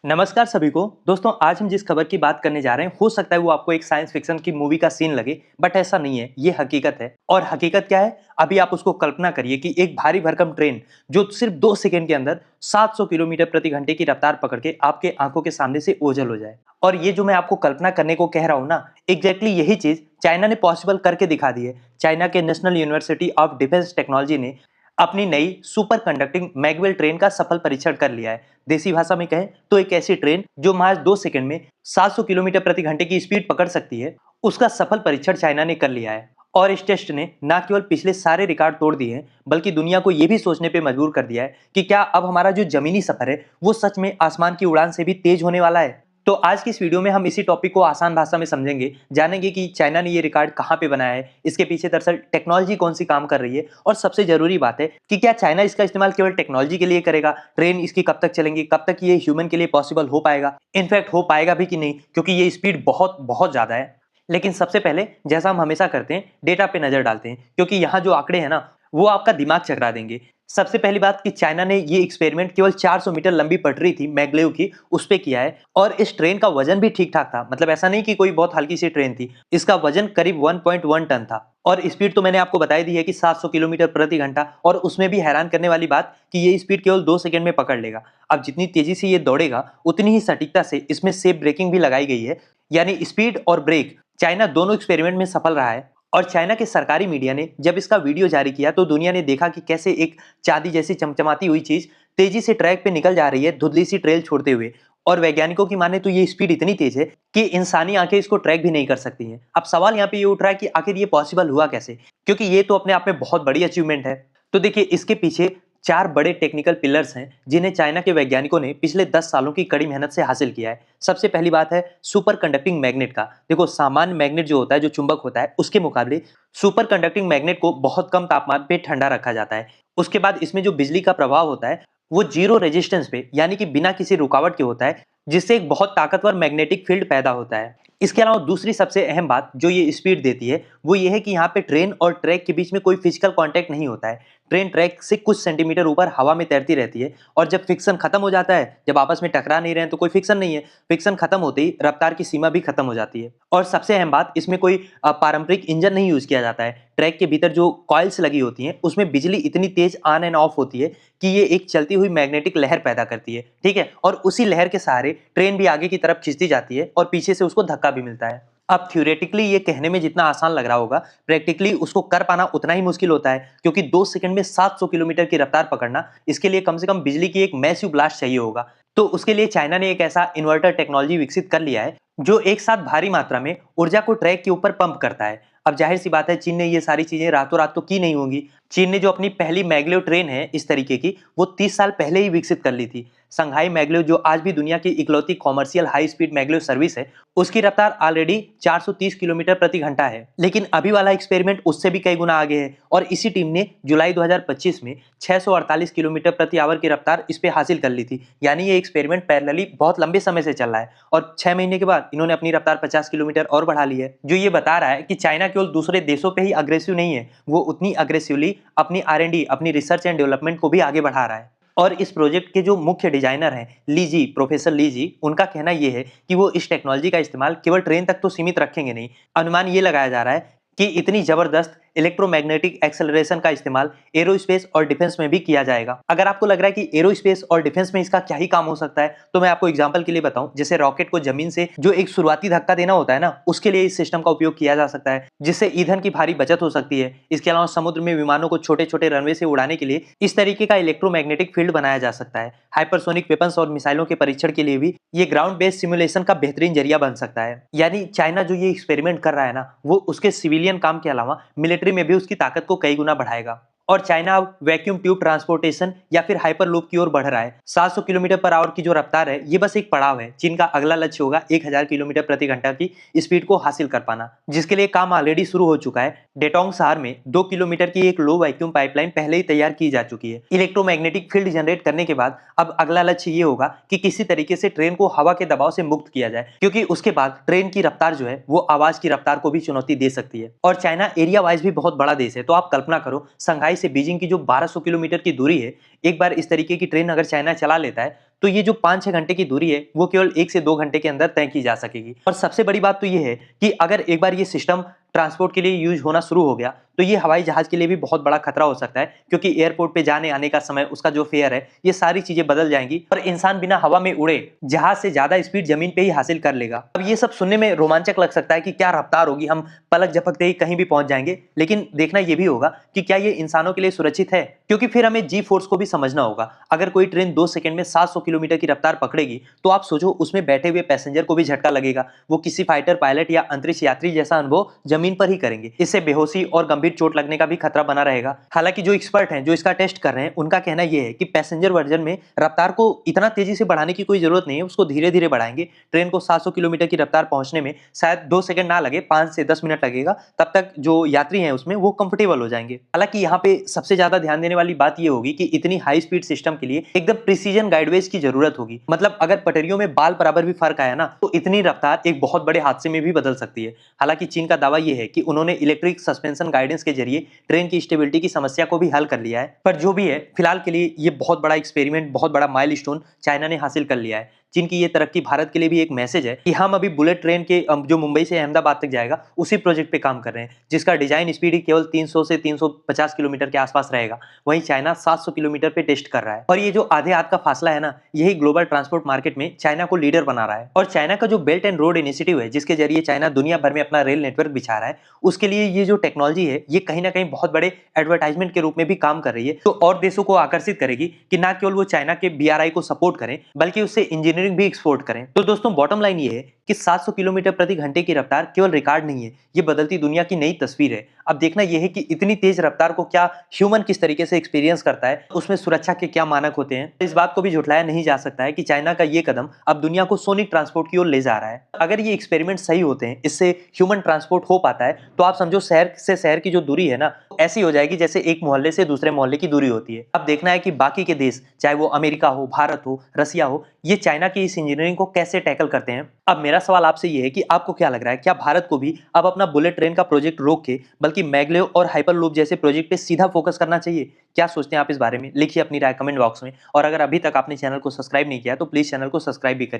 नमस्कार सभी को। दोस्तों, आज हम जिस खबर की बात करने जा रहे हैं, हो सकता है वो आपको एक साइंस फिक्शन की मूवी का सीन लगे, बट ऐसा नहीं है। ये हकीकत है। और हकीकत क्या है? अभी आप उसको कल्पना करिए कि एक भारी भरकम ट्रेन जो सिर्फ 2 सेकंड के अंदर 700 किलोमीटर प्रति घंटे की रफ्तार पकड़ के आपके आंखों के सामने से ओझल हो जाए। और ये जो मैं आपको कल्पना करने को कह रहा हूं ना, एग्जैक्टली यही चीज चाइना ने पॉसिबल करके दिखा दी है। चाइना के national university of defence technology ने अपनी नई सुपर कंडक्टिंग मैगवेल ट्रेन का सफल परीक्षण कर लिया है। देसी भाषा में कहें तो एक ऐसी ट्रेन जो महज 2 सेकंड में 700 किलोमीटर प्रति घंटे की स्पीड पकड़ सकती है, उसका सफल परीक्षण चाइना ने कर लिया है। और इस टेस्ट ने न केवल पिछले सारे रिकॉर्ड तोड़ दिए हैं, बल्कि दुनिया को यह भी सोचने पे मजबूर कर दिया है कि क्या अब हमारा जो जमीनी सफर है वो सच में आसमान की उड़ान से भी तेज होने वाला है। तो आज की इस वीडियो में हम इसी टॉपिक को आसान भाषा में समझेंगे, जानेंगे कि चाइना ने ये रिकॉर्ड कहाँ पे बनाया है, इसके पीछे दरअसल टेक्नोलॉजी कौन सी काम कर रही है, और सबसे जरूरी बात है कि क्या चाइना इसका इस्तेमाल केवल टेक्नोलॉजी के लिए करेगा, ट्रेन इसकी कब तक चलेंगी, कब तक ये ह्यूमन के लिए पॉसिबल हो पाएगा, इनफैक्ट हो पाएगा भी कि नहीं, क्योंकि ये स्पीड बहुत बहुत ज्यादा है। लेकिन सबसे पहले जैसा हम हमेशा करते हैं, डेटा पे नजर डालते हैं, क्योंकि यहाँ जो आंकड़े हैं ना, वो आपका दिमाग चकरा देंगे। सबसे पहली बात कि चाइना ने ये एक्सपेरिमेंट केवल 400 मीटर लंबी पटरी थी मैगलेव की, उस पे किया है। और इस ट्रेन का वजन भी ठीक ठाक था, मतलब ऐसा नहीं कि कोई बहुत हल्की सी ट्रेन थी। इसका वजन करीब 1.1 टन था। और स्पीड तो मैंने आपको बताई दी है कि 700 किलोमीटर प्रति घंटा। और उसमें भी हैरान करने वाली बात कि ये स्पीड केवल 2 सेकंड में पकड़ लेगा। अब जितनी तेजी से ये दौड़ेगा, उतनी ही सटीकता से इसमें सेफ ब्रेकिंग भी लगाई गई है। यानी स्पीड और ब्रेक चाइना दोनों एक्सपेरिमेंट में सफल रहा है। और चाइना के सरकारी मीडिया ने जब इसका वीडियो जारी किया तो दुनिया ने देखा कि कैसे एक चांदी जैसी चमचमाती हुई चीज तेजी से ट्रैक पे निकल जा रही है, धुंधली सी ट्रेल छोड़ते हुए। और वैज्ञानिकों की माने तो ये स्पीड इतनी तेज है कि इंसानी आंखें इसको ट्रैक भी नहीं कर सकती हैं। अब सवाल यहाँ पे ये उठ रहा है कि आखिर ये पॉसिबल हुआ कैसे, क्योंकि ये तो अपने आप में बहुत बड़ी अचीवमेंट है। तो देखिए, इसके पीछे 4 बड़े टेक्निकल पिलर्स हैं जिन्हें चाइना के वैज्ञानिकों ने पिछले 10 सालों की कड़ी मेहनत से हासिल किया है। सबसे पहली बात है सुपर कंडक्टिंग मैग्नेट का। देखो, सामान्य मैग्नेट जो होता है, जो चुंबक होता है, उसके मुकाबले सुपर कंडक्टिंग मैग्नेट को बहुत कम तापमान पे ठंडा रखा जाता है। उसके बाद इसमें जो बिजली का प्रभाव होता है वो जीरो रेजिस्टेंस पे, यानी कि बिना किसी रुकावट के होता है, जिससे एक बहुत ताकतवर मैग्नेटिक फील्ड पैदा होता है। इसके अलावा दूसरी सबसे अहम बात जो ये स्पीड देती है वो ये है कि यहाँ पे ट्रेन और ट्रैक के बीच में कोई फिजिकल कांटेक्ट नहीं होता है। ट्रेन ट्रैक से कुछ सेंटीमीटर ऊपर हवा में तैरती रहती है, और जब फिक्सन खत्म हो जाता है, जब आपस में टकरा नहीं रहे हैं तो कोई फिक्सन नहीं है, फिक्सन खत्म होते ही रफ्तार की सीमा भी खत्म हो जाती है। और सबसे अहम बात, इसमें कोई पारंपरिक इंजन नहीं यूज किया जाता है। ट्रैक के भीतर जो कॉइल्स लगी होती हैं उसमें बिजली इतनी तेज ऑन एंड ऑफ होती है कि ये एक चलती हुई मैग्नेटिक लहर पैदा करती है, ठीक है। और उसी लहर के सहारे ट्रेन भी आगे की तरफ खिंचती जाती है और पीछे से उसको धक्का भी मिलता है। अब थ्योरेटिकली ये कहने में जितना आसान लग रहा होगा, प्रैक्टिकली उसको कर पाना उतना ही मुश्किल होता है, क्योंकि 2 सेकंड में 700 किलोमीटर की रफ्तार पकड़ना, इसके लिए कम से कम बिजली की एक मैसिव ब्लास्ट चाहिए होगा। तो उसके लिए चाइना ने एक ऐसा इन्वर्टर टेक्नोलॉजी विकसित कर लिया है जो एक साथ भारी मात्रा में ऊर्जा को ट्रैक के ऊपर पंप करता है। अब जाहिर सी बात है, चीन ने ये सारी चीजें रातों रात तो की नहीं होंगी। चीन ने जो अपनी पहली मैगलेव ट्रेन है इस तरीके की, वो 30 साल पहले ही विकसित कर ली थी। संघाई मैगलेव जो आज भी दुनिया की इकलौती commercial high speed maglev service है, उसकी रफ्तार ऑलरेडी 430 किलोमीटर प्रति घंटा है। लेकिन अभी वाला एक्सपेरिमेंट उससे भी कई गुना आगे है, और इसी टीम ने जुलाई 2025 में 648 किलोमीटर प्रति आवर की रफ्तार इस पे हासिल कर ली थी। यानी ये एक्सपेरिमेंट पैरेलली बहुत लंबे समय से चल रहा है, और 6 महीने के बाद इन्होंने अपनी रफ्तार 50 किलोमीटर और बढ़ा ली है, जो ये बता रहा है कि चाइना केवल दूसरे देशों पे ही अग्रेसिव नहीं है, वो उतनी अग्रेसिवली अपनी R&D, अपनी रिसर्च एंड डेवलपमेंट को भी आगे बढ़ा रहा है। और इस प्रोजेक्ट के जो मुख्य डिजाइनर हैं ली जी, प्रोफेसर ली जी, उनका कहना यह है कि वो इस टेक्नोलॉजी का इस्तेमाल केवल ट्रेन तक तो सीमित रखेंगे नहीं। अनुमान ये लगाया जा रहा है कि इतनी जबरदस्त इलेक्ट्रोमैग्नेटिक एक्सेलरेशन का इस्तेमाल एरोस्पेस और डिफेंस में भी किया जाएगा। अगर आपको लग रहा है कि एरोस्पेस और डिफेंस में इसका क्या ही काम हो सकता है, तो मैं आपको एग्जांपल के लिए बताऊं, जैसे रॉकेट को जमीन से जो एक शुरुआती धक्का देना होता है ना, उसके लिए इस सिस्टम का उपयोग किया जा सकता है, जिससे ईंधन की भारी बचत हो सकती है। इसके अलावा समुद्र में विमानों को छोटे छोटे रनवे से उड़ाने के लिए इस तरीके का इलेक्ट्रोमैग्नेटिक फील्ड बनाया जा सकता है। हाइपरसोनिक वेपन्स और मिसाइलों के परीक्षण के लिए भी ये ग्राउंड बेस्ड सिमुलेशन का बेहतरीन जरिया बन सकता है। यानी चाइना जो ये एक्सपेरिमेंट कर रहा है ना, वो उसके सिविलियन काम के अलावा मिलिट्री में भी उसकी ताकत को कई गुना बढ़ाएगा। और चाइना अब वैक्यूम ट्यूब ट्रांसपोर्टेशन या फिर हाइपरलूप की ओर बढ़ रहा है। 700 किलोमीटर पर आवर की जो रफ्तार है, ये बस एक पड़ाव है। चीन का अगला लक्ष्य होगा 1000 किलोमीटर प्रति घंटा की स्पीड को हासिल कर पाना, जिसके लिए काम ऑलरेडी शुरू हो चुका है। डेटोंग शहर में 2 किलोमीटर की एक लो वैक्यूम पाइपलाइन पहले ही तैयार की जा चुकी है। इलेक्ट्रोमैग्नेटिक फील्ड जनरेट करने के बाद अब अगला लक्ष्य ये होगा कि किसी तरीके से ट्रेन को हवा के दबाव से मुक्त किया जाए, क्योंकि उसके बाद ट्रेन की रफ्तार जो है वो आवाज की रफ्तार को भी चुनौती दे सकती है। और चाइना एरिया वाइज भी बहुत बड़ा देश है, तो आप कल्पना करो, संघाई से बीजिंग की जो 1200 किलोमीटर की दूरी है, एक बार इस तरीके की ट्रेन अगर चाइना चला लेता है तो ये जो 5-6 घंटे की दूरी है वो केवल 1 से 2 घंटे के अंदर तय की जा सकेगी। और सबसे बड़ी बात तो ये है कि अगर एक बार ये सिस्टम ट्रांसपोर्ट के लिए यूज होना शुरू हो गया तो ये हवाई जहाज के लिए भी बहुत बड़ा खतरा हो सकता है, क्योंकि एयरपोर्ट पे जाने आने का समय, उसका जो फेयर है, ये सारी चीजें बदल जाएंगी और इंसान बिना हवा में उड़े जहाज से ज्यादा स्पीड जमीन पे ही हासिल कर लेगा। अब ये सब सुनने में रोमांचक लग सकता है कि क्या रफ्तार होगी, हम पलक झपकते ही कहीं भी पहुंच जाएंगे, लेकिन देखना ये भी होगा कि क्या ये इंसानों के लिए सुरक्षित है, क्योंकि फिर हमें जी फोर्स को भी समझना होगा। अगर कोई ट्रेन 2 सेकंड में 700 किलोमीटर की रफ्तार पकड़ेगी तो आप सोचो उसमें बैठे हुए पैसेंजर को भी झटका लगेगा, वो किसी फाइटर पायलट या अंतरिक्ष यात्री जैसा अनुभव जमीन पर ही करेंगे। इससे बेहोशी और गंभीर चोट लगने का भी खतरा बना रहेगा। हालांकि जो एक्सपर्ट हैं जो इसका टेस्ट कर रहे हैं उनका कहना यह है कि पैसेंजर वर्जन में रफ्तार को इतना तेजी से बढ़ाने की कोई जरूरत नहीं है, उसको धीरे धीरे बढ़ाएंगे। ट्रेन को 700 किलोमीटर की रफ्तार पहुंचने में शायद 2 सेकंड ना लगे, 5 से 10 मिनट लगेगा, तब तक जो यात्री हैं उसमें वो कंफर्टेबल हो जाएंगे। हालांकि यहाँ पे सबसे ज्यादा ध्यान देने वाली बात यह होगी कि इतनी हाई स्पीड सिस्टम के लिए एकदम प्रिसीजन गाइडवेज की जरूरत होगी। मतलब अगर पटरियों में बाल बराबर भी फर्क आया ना तो इतनी रफ्तार एक बहुत बड़े हादसे में भी बदल सकती है। हालांकि चीन का दावा यह है कि उन्होंने इलेक्ट्रिक सस्पेंशन गाइडेंस के जरिए ट्रेन की स्टेबिलिटी की समस्या को भी हल कर लिया है। पर जो भी है, फिलहाल के लिए ये बहुत बड़ा एक्सपेरिमेंट, बहुत बड़ा माइलस्टोन चाइना ने हासिल कर लिया है। चीन की ये तरक्की भारत के लिए भी एक मैसेज है कि हम अभी बुलेट ट्रेन के जो मुंबई से अहमदाबाद तक जाएगा उसी प्रोजेक्ट पे काम कर रहे हैं, जिसका डिजाइन स्पीड केवल 300 से 350 किलोमीटर के आसपास रहेगा। वहीं चाइना 700 किलोमीटर पे टेस्ट कर रहा है। और ये जो आधे हाथ का फासला है ना, यही ग्लोबल ट्रांसपोर्ट मार्केट में चाइना को लीडर बना रहा है। और चाइना का जो बेल्ट एंड रोड इनिशिएटिव है, जिसके जरिए चाइना दुनिया भर में अपना रेल नेटवर्क बिछा रहा है, उसके लिए ये जो टेक्नोलॉजी है ये कहीं ना कहीं बहुत बड़े एडवर्टाइजमेंट के रूप में भी काम कर रही है, तो और देशों को आकर्षित करेगी कि ना केवल वो चाइना के बीआरआई को सपोर्ट करें बल्कि उससे इंजीनियरिंग भी एक्सपोर्ट करें। तो दोस्तों, बॉटम लाइन ये है कि 700 किलोमीटर प्रति घंटे की रफ्तार केवल रिकॉर्ड नहीं है, ये बदलती दुनिया की नई तस्वीर है। अब देखना यह है कि इतनी तेज रफ्तार को क्या ह्यूमन किस तरीके से एक्सपीरियंस करता है, उसमें सुरक्षा के क्या मानक होते हैं। इस बात को भी झुठलाया नहीं जा सकता है कि चाइना का ये कदम अब दुनिया को सोनिक ट्रांसपोर्ट की ओर ले जा रहा है। अगर ये एक्सपेरिमेंट सही होते हैं, इससे ह्यूमन ट्रांसपोर्ट हो पाता है, तो आप समझो शहर से शहर की जो दूरी है ना, ऐसी हो जाएगी जैसे एक मोहल्ले से दूसरे मोहल्ले की दूरी होती है। अब देखना है कि बाकी के देश, चाहे वो अमेरिका हो, भारत हो, रसिया हो, ये चाइना की इस इंजीनियरिंग को कैसे टैकल करते हैं। अब मेरा सवाल आपसे ये है कि आपको क्या लग रहा है, क्या भारत को भी अब अपना बुलेट ट्रेन का प्रोजेक्ट रोक के बल्कि मैग्लेव और हाइपरलूप जैसे प्रोजेक्ट पे सीधा फोकस करना चाहिए? क्या सोचते हैं आप इस बारे में? लिखिए अपनी राय कमेंट बॉक्स में। और अगर अभी तक आपने चैनल को सब्सक्राइब नहीं किया तो प्लीज चैनल को सब्सक्राइब भी करिए।